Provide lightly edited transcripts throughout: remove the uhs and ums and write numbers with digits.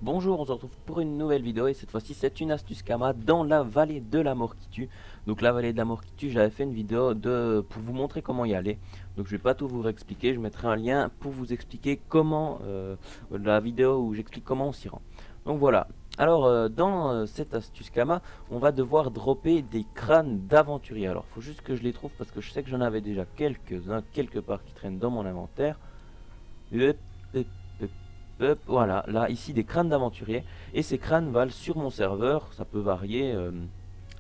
Bonjour, on se retrouve pour une nouvelle vidéo et cette fois-ci c'est une astuce Kama dans la vallée de la mort qui tue. Donc la vallée de la mort qui tue, j'avais fait une vidéo pour vous montrer comment y aller. Donc je vais pas tout vous réexpliquer, je mettrai un lien pour vous expliquer comment, la vidéo où j'explique comment on s'y rend. Donc voilà, alors dans cette astuce Kama, on va devoir dropper des crânes d'aventuriers. Alors faut juste que je les trouve parce que je sais que j'en avais déjà quelques-uns quelque part qui traînent dans mon inventaire. Voilà, là ici des crânes d'aventuriers et ces crânes valent sur mon serveur, ça peut varier,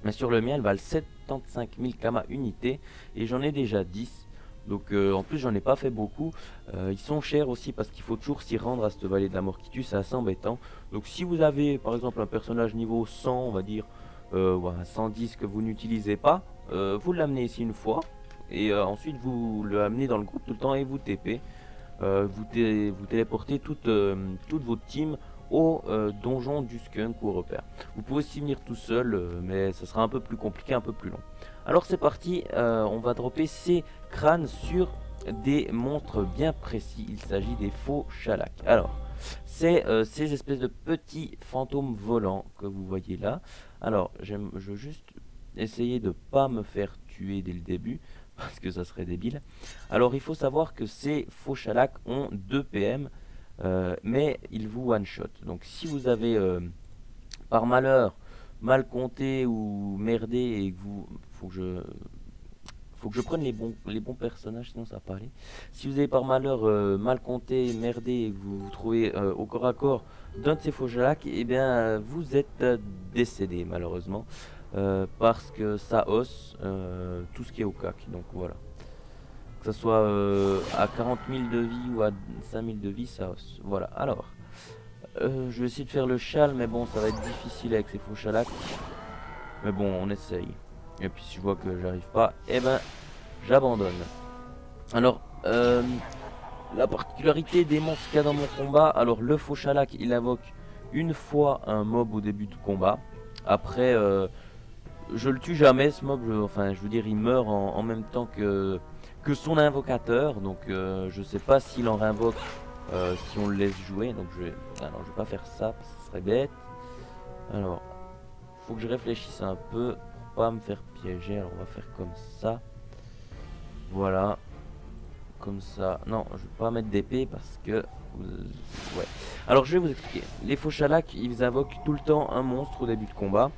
mais sur le mien elles valent 75 000 Kama unités et j'en ai déjà 10. Donc en plus j'en ai pas fait beaucoup. Ils sont chers aussi parce qu'il faut toujours s'y rendre à cette vallée de la mort qui tue, c'est assez embêtant. Donc si vous avez par exemple un personnage niveau 100, on va dire, ouais, 110 que vous n'utilisez pas, vous l'amenez ici une fois et ensuite vous le amenez dans le groupe tout le temps et vous TP. Vous téléportez toute votre team au donjon du skunk ou au repère. Vous pouvez aussi venir tout seul, mais ça sera un peu plus compliqué, un peu plus long. Alors c'est parti, on va dropper ces crânes sur des monstres bien précis. Il s'agit des faux Shalak. Alors, c'est ces espèces de petits fantômes volants que vous voyez là. Alors, je veux juste essayer de pas me faire tuer dès le début parce que ça serait débile. Alors il faut savoir que ces faux Shalak ont 2 PM, mais ils vous one shot. Donc si vous avez par malheur mal compté ou merdé et que vous faut que je prenne les bons personnages, sinon ça va pas aller. Si vous avez par malheur mal compté, merdé et que vous vous trouvez au corps à corps d'un de ces faux Shalak, et bien vous êtes décédé malheureusement. Parce que ça hausse tout ce qui est au cac, donc voilà. Que ce soit à 40 000 de vie ou à 5 000 de vie, ça hausse. Voilà, alors, je vais essayer de faire le chal, mais bon, ça va être difficile avec ces faux Shalak. Mais bon, on essaye. Et puis si je vois que j'arrive pas, eh ben, j'abandonne. Alors, la particularité des monstres qu'il y a dans mon combat, alors le faux Shalak, il invoque une fois un mob au début du combat. Après, je le tue jamais ce mob, enfin je veux dire il meurt en même temps que son invocateur, donc je sais pas s'il en réinvoque si on le laisse jouer, donc je vais pas faire ça parce que ce serait bête. Alors faut que je réfléchisse un peu pour pas me faire piéger, alors on va faire comme ça, voilà, comme ça. Non, je vais pas mettre d'épée parce que ouais. Alors je vais vous expliquer, les faux Shalak ils invoquent tout le temps un monstre au début de combat.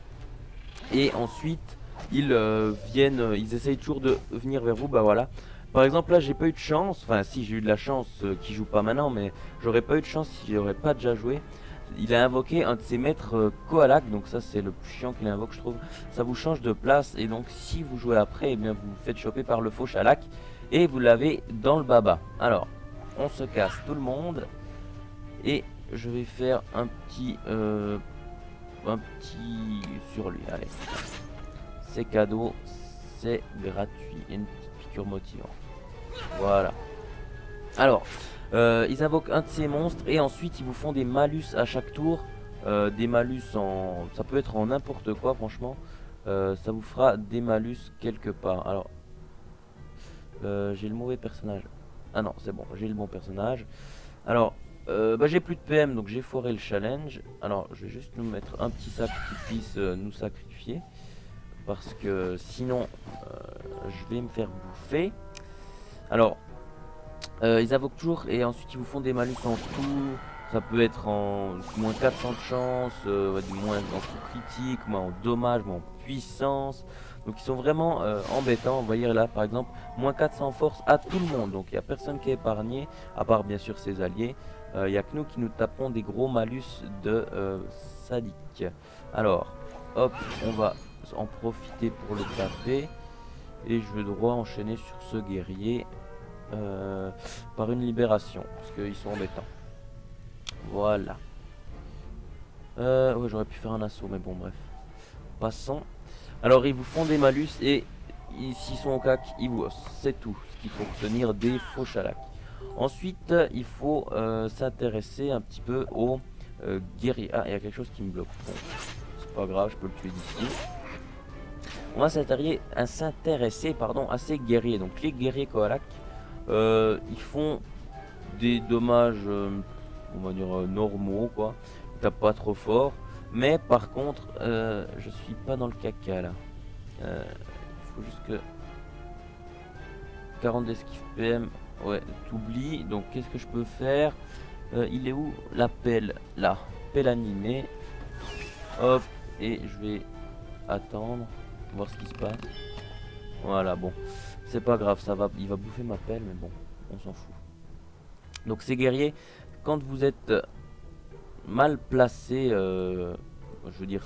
Et ensuite ils ils essayent toujours de venir vers vous. Bah voilà, par exemple là j'ai pas eu de chance, enfin si j'ai eu de la chance qui joue pas maintenant, mais j'aurais pas eu de chance si j'aurais pas déjà joué. Il a invoqué un de ses maîtres Kohalak, donc ça c'est le plus chiant qu'il invoque je trouve. Ça vous change de place et donc si vous jouez après, et bien vous vous faites choper par le faux Shalak et vous l'avez dans le baba. Alors on se casse tout le monde et je vais faire un petit sur lui, allez, c'est cadeau, c'est gratuit, et une petite piqûre motivante, voilà. Alors ils invoquent un de ces monstres et ensuite ils vous font des malus à chaque tour, des malus en, ça peut être en n'importe quoi franchement, ça vous fera des malus quelque part. Alors j'ai le mauvais personnage, ah non c'est bon, j'ai le bon personnage. Alors bah, j'ai plus de PM donc j'ai foiré le challenge. Alors je vais juste nous mettre un petit sac qui puisse nous sacrifier, parce que sinon je vais me faire bouffer. Alors ils invoquent toujours et ensuite ils vous font des malus en tout. Ça peut être en moins 400 de chance, moins en coup critique, moins en dommage, moins en puissance. Donc ils sont vraiment embêtants. Vous voyez là par exemple, moins 400 force à tout le monde. Donc il n'y a personne qui est épargné, à part bien sûr ses alliés. Il n'y a que nous qui nous tapons des gros malus de sadique. Alors, hop, on va en profiter pour le taper. Et je vais droit enchaîner sur ce guerrier par une libération, parce qu'ils sont embêtants. Voilà. Ouais, j'aurais pu faire un assaut, mais bon, bref. Passons. Alors, ils vous font des malus et s'ils sont au cac, ils vous haussent. C'est tout ce qu'il faut retenir des faux Shalak. Ensuite, il faut s'intéresser un petit peu aux guerriers. Ah, il y a quelque chose qui me bloque. Bon, c'est pas grave, je peux le tuer d'ici. On va s'intéresser à ces guerriers. Donc, les guerriers Kohalak, ils font des dommages on va dire normaux quoi. tape pas trop fort. Mais par contre, je suis pas dans le caca là. Il faut juste que 40 d'esquive PM. Ouais, t'oublies. Donc qu'est-ce que je peux faire? Il est où la pelle? Là, pelle animée. Hop, et je vais attendre, voir ce qui se passe. Voilà, bon, c'est pas grave, ça va, il va bouffer ma pelle, mais bon, on s'en fout. Donc ces guerriers, quand vous êtes mal placé, je veux dire,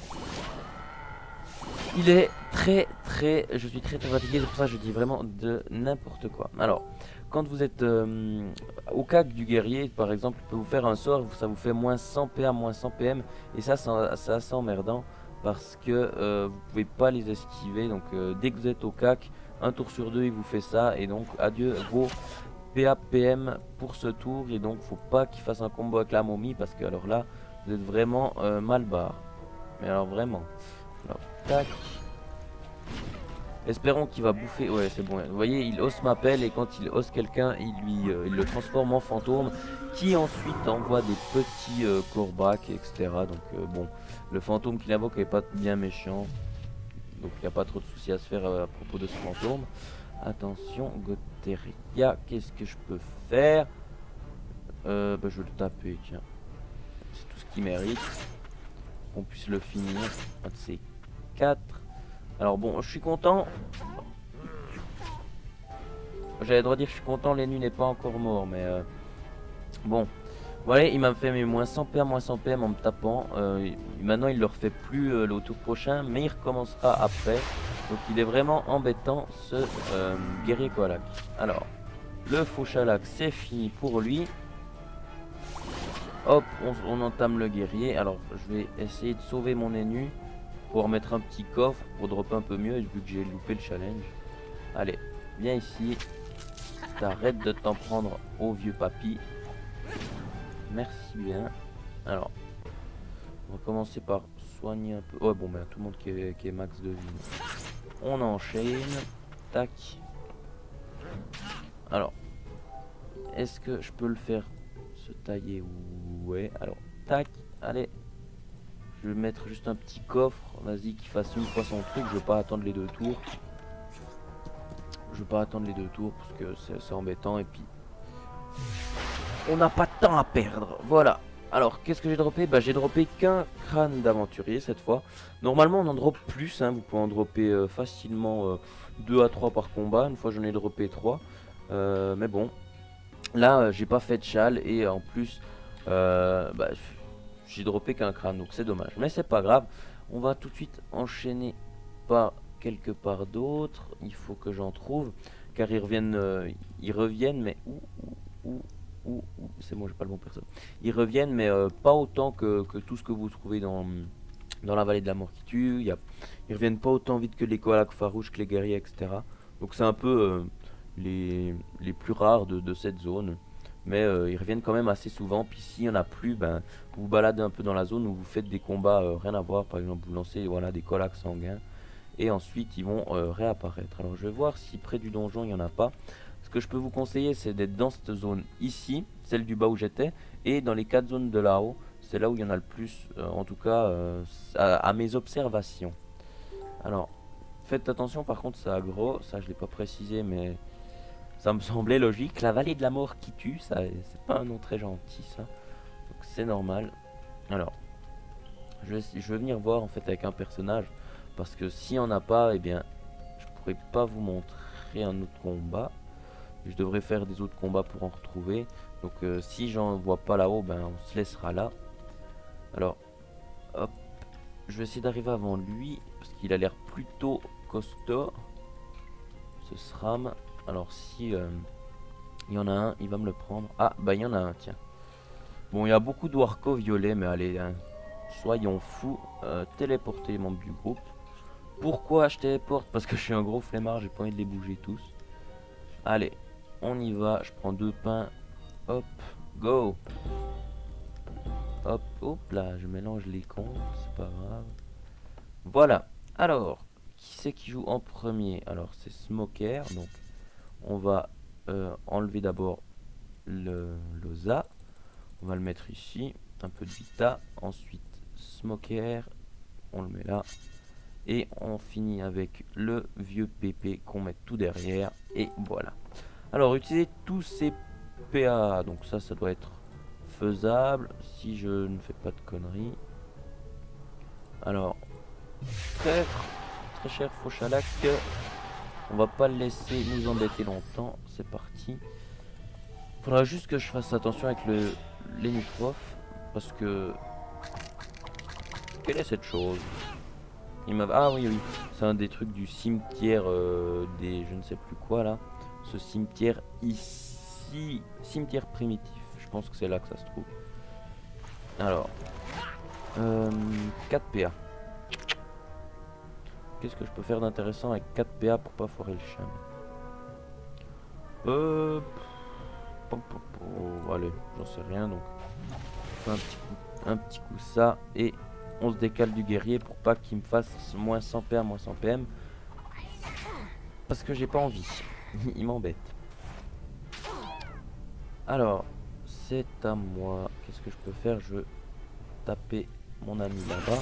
il est je suis très fatigué, c'est pour ça que je dis vraiment de n'importe quoi. Alors, quand vous êtes au cac du guerrier, par exemple, il peut vous faire un sort, ça vous fait moins 100 PA, moins 100 PM, et ça c'est assez emmerdant, parce que vous pouvez pas les esquiver, donc dès que vous êtes au cac, un tour sur deux il vous fait ça, et donc adieu vos PA PM pour ce tour, et donc faut pas qu'il fasse un combo avec la momie, parce que alors là, vous êtes vraiment mal barre. Mais alors vraiment. Alors, tac. Espérons qu'il va bouffer. Ouais, c'est bon. Vous voyez, il hausse ma pelle et quand il hausse quelqu'un, il le transforme en fantôme qui ensuite envoie des petits corbacs, etc. Donc, bon, le fantôme qu'il invoque est pas bien méchant. Donc, il n'y a pas trop de soucis à se faire à propos de ce fantôme. Attention, Goteria, qu'est-ce que je peux faire? Je vais le taper, tiens. C'est tout ce qu'il mérite. Qu'on puisse le finir. Un de ces 4. Alors bon, je suis content. J'allais le droit de dire que je suis content, l'ennemi n'est pas encore mort, mais bon. Voilà, il m'a fait mes moins 100 PM, moins 100 PM en me tapant. Maintenant, il ne le refait plus le tour prochain, mais il recommencera après. Donc il est vraiment embêtant ce guerrier Koalak. Alors, le Fauchalak, c'est fini pour lui. Hop, on entame le guerrier. Alors, je vais essayer de sauver mon ennemi pour mettre un petit coffre pour dropper un peu mieux vu que j'ai loupé le challenge. Allez, viens ici. T'arrêtes de t'en prendre au vieux papy. Merci bien. Alors, on va commencer par soigner un peu. Oh bon, ben tout le monde qui est max de vie. On enchaîne. Tac. Alors, est-ce que je peux le faire se tailler? Ouais. Alors, tac. Allez. Je vais mettre juste un petit coffre. Vas-y, qu'il fasse une fois son truc. Je vais pas attendre les 2 tours. Je vais pas attendre les 2 tours parce que c'est embêtant. Et puis, on n'a pas de temps à perdre. Voilà. Alors, qu'est-ce que j'ai droppé? Bah, j'ai droppé qu'un crâne d'aventurier cette fois. Normalement, on en drop plus. Hein. Vous pouvez en dropper facilement 2 à 3 par combat. Une fois, j'en ai droppé 3. Mais bon. Là, j'ai pas fait de châle. Et en plus, bah, j'ai droppé qu'un crâne. Donc, c'est dommage. Mais c'est pas grave. On va tout de suite enchaîner par quelque part d'autre. Il faut que j'en trouve. Car ils reviennent, mais où c'est moi, j'ai pas le bon perso. Ils reviennent, mais pas autant que tout ce que vous trouvez dans la vallée de la mort qui tue. Ils reviennent pas autant vite que les koalaks farouches, que les guerriers, etc. Donc c'est un peu les plus rares de cette zone. Mais ils reviennent quand même assez souvent. Puis s'il y en a plus, ben, vous vous baladez un peu dans la zone où vous faites des combats rien à voir. Par exemple, vous lancez voilà, des koalaks sanguins. Et ensuite, ils vont réapparaître. Alors je vais voir si près du donjon, il n'y en a pas. Ce que je peux vous conseiller, c'est d'être dans cette zone ici, celle du bas où j'étais, et dans les 4 zones de là-haut, c'est là où il y en a le plus, en tout cas à mes observations. Alors, faites attention, par contre, ça aggro, ça je l'ai pas précisé, mais ça me semblait logique. La vallée de la mort qui tue, ça c'est pas un nom très gentil, ça, donc c'est normal. Alors, je vais venir voir en fait avec un personnage, parce que s'il n'y en a pas, eh bien, je pourrais pas vous montrer un autre combat. Je devrais faire des autres combats pour en retrouver. Donc si j'en vois pas là-haut, ben on se laissera là. Alors, hop. Je vais essayer d'arriver avant lui. Parce qu'il a l'air plutôt costaud. Ce SRAM. Alors si il y en a un, il va me le prendre. Ah, bah il y en a un, tiens. Bon, il y a beaucoup de Warco violets, mais allez, hein, soyons fous. Téléporter les membres du groupe. Pourquoi je téléporte? Parce que je suis un gros flemmard, j'ai pas envie de les bouger tous. Allez. On y va, je prends 2 pains. Hop, go. Hop, hop là, je mélange les comptes, c'est pas grave. Voilà, alors, qui c'est qui joue en premier? Alors, c'est Smoker, donc on va enlever d'abord le Za. On va le mettre ici. un peu de vita. Ensuite, smoker, on le met là. Et on finit avec le vieux PP qu'on met tout derrière. Et voilà. Alors, utiliser tous ces PA. Donc ça doit être faisable si je ne fais pas de conneries. Alors, très cher Fauchalac. On va pas le laisser nous embêter longtemps. C'est parti. Faudra juste que je fasse attention avec les nitrofs. Parce que... Quelle est cette chose? Ah oui, c'est un des trucs du cimetière des je ne sais plus quoi là. Ce cimetière ici, cimetière primitif. Je pense que c'est là que ça se trouve. Alors, 4 PA. Qu'est-ce que je peux faire d'intéressant avec 4 PA pour pas foirer le chien? Allez, j'en sais rien donc. Un petit coup ça et on se décale du guerrier pour pas qu'il me fasse moins 100 PA, moins 100 PM. Parce que j'ai pas envie. Il m'embête. Alors, c'est à moi. Qu'est-ce que je peux faire? Je veux taper mon ami là-bas.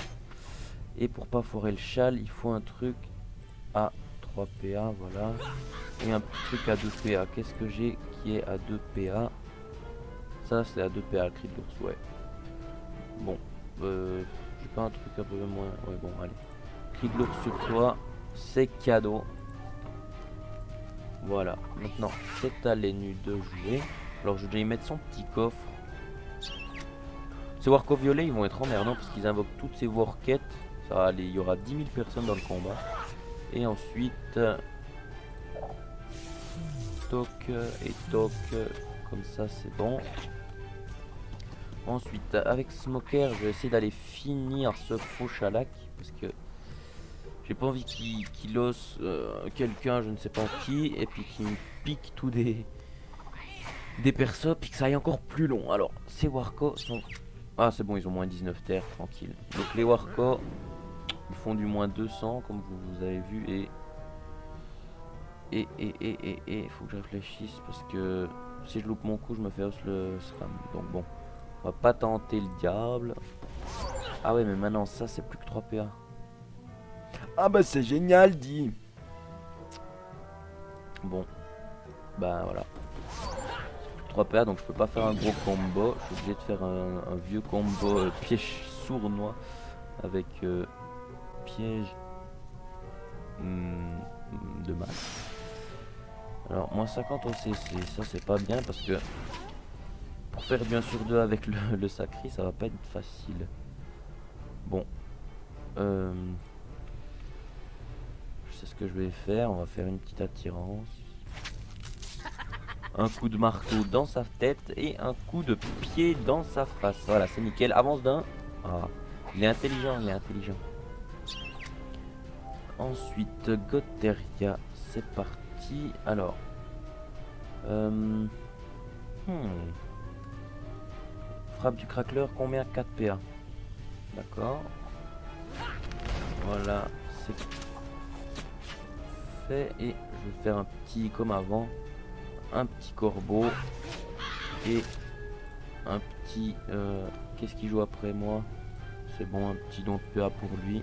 Et pour pas foirer le châle, il faut un truc à 3 PA, voilà. Et un petit truc à 2 PA. Qu'est-ce que j'ai qui est à 2 PA? Ça, c'est à 2 PA, le cri de l'ours, ouais. Bon, j'ai pas un truc un peu moins... Ouais, bon, allez. Cri de l'ours sur toi, c'est cadeau. Voilà, maintenant, c'est à l'ennemi de jouer. Alors, je vais déjà y mettre son petit coffre. Ces Warco violets, ils vont être emmerdants parce qu'ils invoquent toutes ces Warquettes. Ça va aller, il y aura 10 000 personnes dans le combat. Et ensuite... toc et toc, comme ça c'est bon. Ensuite avec Smoker je vais essayer d'aller finir ce Fauchalac parce que j'ai pas envie qu'il ose quelqu'un, je ne sais pas qui, et puis qu'il me pique tous des persos puis que ça aille encore plus long. Alors ces Warco sont... Ah c'est bon, ils ont moins 19 terres, tranquille. Donc les Warco ils font du moins 200 comme vous avez vu et faut que je réfléchisse parce que si je loupe mon coup je me fais os le SRAM. Donc bon, on va pas tenter le diable. Ah ouais mais maintenant ça c'est plus que 3 PA. Ah bah c'est génial dit. Bon, bah voilà, 3 PA donc je peux pas faire un gros combo. Je suis obligé de faire un vieux combo piège sournois avec piège de masse. Alors moins 50 au CC, ça c'est pas bien parce que pour faire du 1 sur 2 avec le sacré ça va pas être facile. Bon, je sais ce que je vais faire, on va faire une petite attirance. Un coup de marteau dans sa tête et un coup de pied dans sa face. Voilà, c'est nickel, avance d'un. Ah, il est intelligent, il est intelligent. Ensuite, Goteria, c'est parti. Alors, frappe du crackler, combien? 4 PA. D'accord. Voilà, c'est fait. Et je vais faire un petit, comme avant, un petit corbeau. Et un petit... qu'est-ce qu'il joue après moi? C'est bon, un petit don de PA pour lui.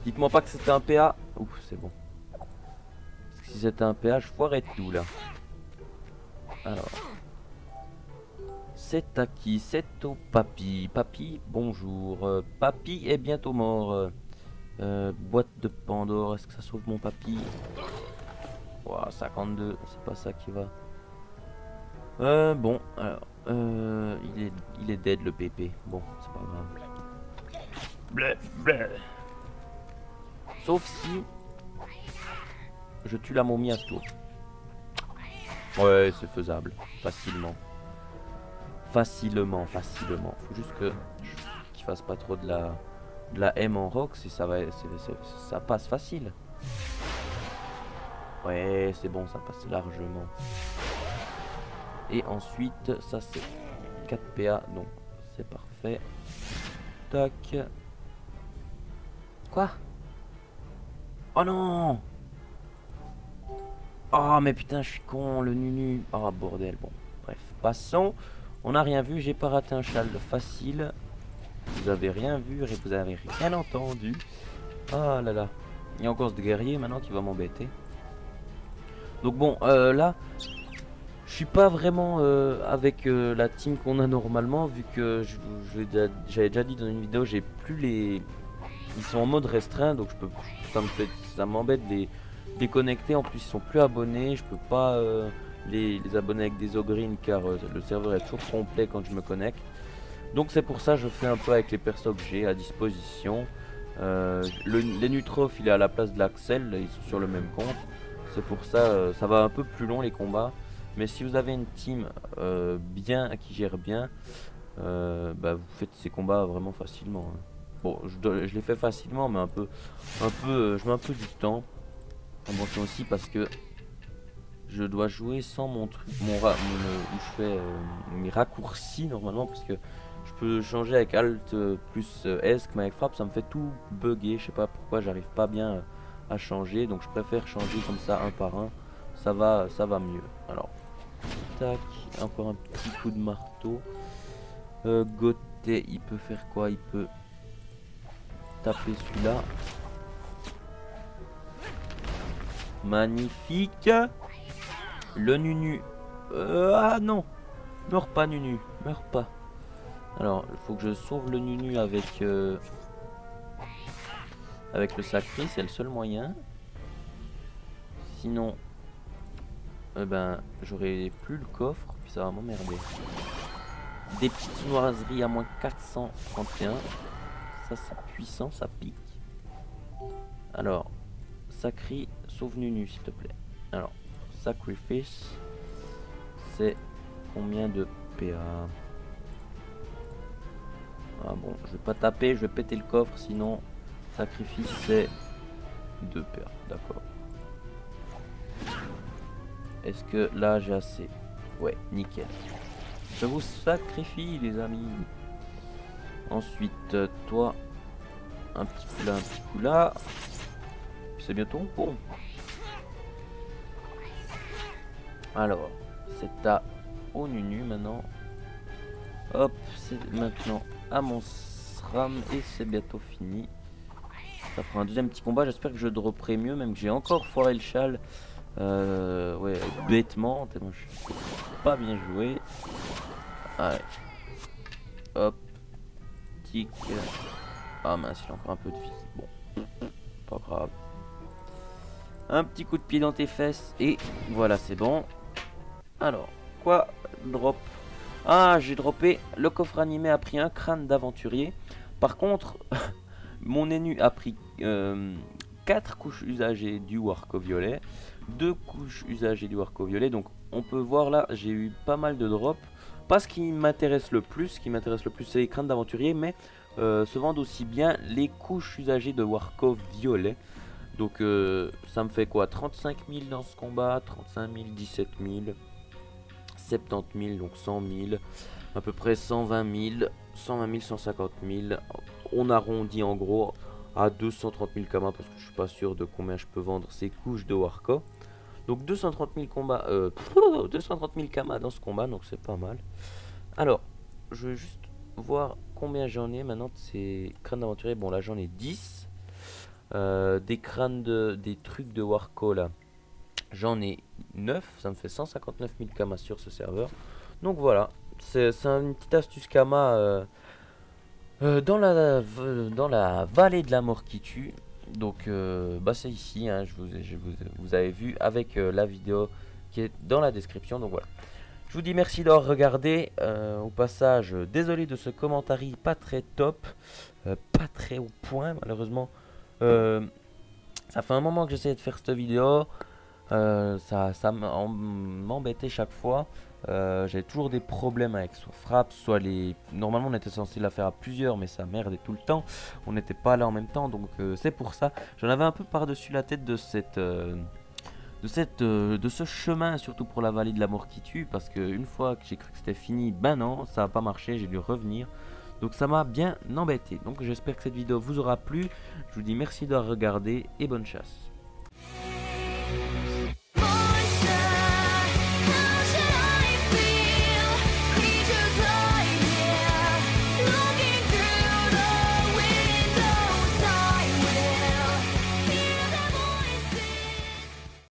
Dites-moi pas que c'était un PA. Ouf, c'est bon. Parce que si c'était un PA, je foirais tout là. Alors. C'est à qui? C'est au papy. Papy, bonjour. Papy est bientôt mort. Boîte de Pandore, est-ce que ça sauve mon papy? Wow, 52, c'est pas ça qui va. Bon, alors. Il est dead le PP. Bon, c'est pas grave. Bleh, bleh. Sauf si je tue la momie à ce tour. Ouais, c'est faisable. Facilement. Facilement. Faut juste que qu'il fasse pas trop de la M en rock, et ça va, ça passe facile. Ouais, c'est bon, ça passe largement. Et ensuite, ça c'est 4 PA, donc c'est parfait. Tac. Quoi? Oh non! Oh mais putain, je suis con, le nunu. Oh bordel, bon. Bref, passons. On n'a rien vu, j'ai pas raté un chal facile. Vous avez rien vu, vous avez rien entendu. Ah là là. Il y a encore ce guerrier maintenant qui va m'embêter. Donc bon, là, je suis pas vraiment avec la team qu'on a normalement, vu que j'avais déjà dit dans une vidéo, j'ai plus les... Ils sont en mode restreint, donc je peux, ça m'embête de les déconnecter. En plus, ils sont plus abonnés, je peux pas les abonner avec des ogrines car le serveur est toujours complet quand je me connecte. Donc c'est pour ça que je fais un peu avec les persos que j'ai à disposition. Les Nutroph, il est à la place de l'Axel, ils sont sur le même compte. C'est pour ça, ça va un peu plus long les combats. Mais si vous avez une team bien, qui gère bien, bah, vous faites ces combats vraiment facilement. Hein. Bon, je les fais facilement, mais je mets un peu du temps. Bon, c'est aussi parce que je dois jouer sans mon truc, où je fais mes raccourcis normalement, parce que je peux changer avec Alt plus S, mais avec frappe ça me fait tout bugger. Je sais pas pourquoi j'arrive pas bien à changer, donc je préfère changer comme ça un par un. Ça va mieux. Alors, tac, encore un petit coup de marteau. Gauthier, il peut faire quoi? Il peut taper celui-là. Magnifique. Le Nunu. Ah non. Meurs pas Nunu. Meurs pas. Alors, il faut que je sauve le Nunu avec le sacré. C'est le seul moyen. Sinon, ben, j'aurai plus le coffre. Puis ça va m'emmerder. Des petites noiseries à moins 431. Ça c'est puissant, ça pique. Alors, sacré, sauve Nunu s'il te plaît. Alors, sacrifice, c'est combien de PA? Ah bon, je vais pas taper, je vais péter le coffre, sinon sacrifice c'est 2 PA, d'accord. Est-ce que là j'ai assez? Ouais, nickel. Je vous sacrifie les amis. Ensuite, toi, un petit coup là, un petit coup là. C'est bientôt bon. Alors, c'est à Onunu maintenant. Hop, c'est maintenant à mon SRAM et c'est bientôt fini. Ça fera un deuxième petit combat. J'espère que je dropperai mieux, même que j'ai encore foiré le châle. Ouais, bêtement, tellement je suis pas bien joué. Allez. Hop. Tic. Ah mince, il a encore un peu de vie. Bon, pas grave. Un petit coup de pied dans tes fesses et voilà, c'est bon. Alors, quoi drop? Ah, j'ai droppé. Le coffre animé a pris un crâne d'aventurier. Par contre, mon Enu a pris 4 couches usagées du Warco violet, 2 couches usagées du Warco violet. Donc on peut voir là, j'ai eu pas mal de drops. Pas ce qui m'intéresse le plus, c'est les crânes d'aventurier, mais se vendent aussi bien les couches usagées de Warco violet. Donc ça me fait quoi? 35 000 dans ce combat, 35 000, 17 000, 70 000, donc 100 000, à peu près 120 000, 120 000, 150 000. On arrondit en gros à 230 000 kamas parce que je suis pas sûr de combien je peux vendre ces couches de Warco. Donc 230 000 combats, 230 000 kamas dans ce combat, donc c'est pas mal. Alors, je vais juste voir combien j'en ai maintenant de ces crânes d'aventurier. Bon là j'en ai 10. Des crânes des trucs de Warco là, j'en ai 9, ça me fait 159 000 kamas sur ce serveur. Donc voilà, c'est une petite astuce kama dans la vallée de la mort qui tue. Donc bah c'est ici, hein, vous avez vu avec la vidéo qui est dans la description. Donc voilà, je vous dis merci d'avoir regardé. Au passage, désolé de ce commentaire pas très top, pas très au point malheureusement. Ça fait un moment que j'essaie de faire cette vidéo. Ça m'embêtait chaque fois. J'avais toujours des problèmes avec soit frappe, soit les... Normalement on était censé la faire à plusieurs, mais ça merdait tout le temps. On n'était pas là en même temps, donc c'est pour ça. J'en avais un peu par-dessus la tête de ce chemin, surtout pour la vallée de la mort qui tue, parce qu'une fois que j'ai cru que c'était fini, ben non, ça n'a pas marché, j'ai dû revenir. Donc ça m'a bien embêté. Donc j'espère que cette vidéo vous aura plu. Je vous dis merci d'avoir regardé et bonne chasse.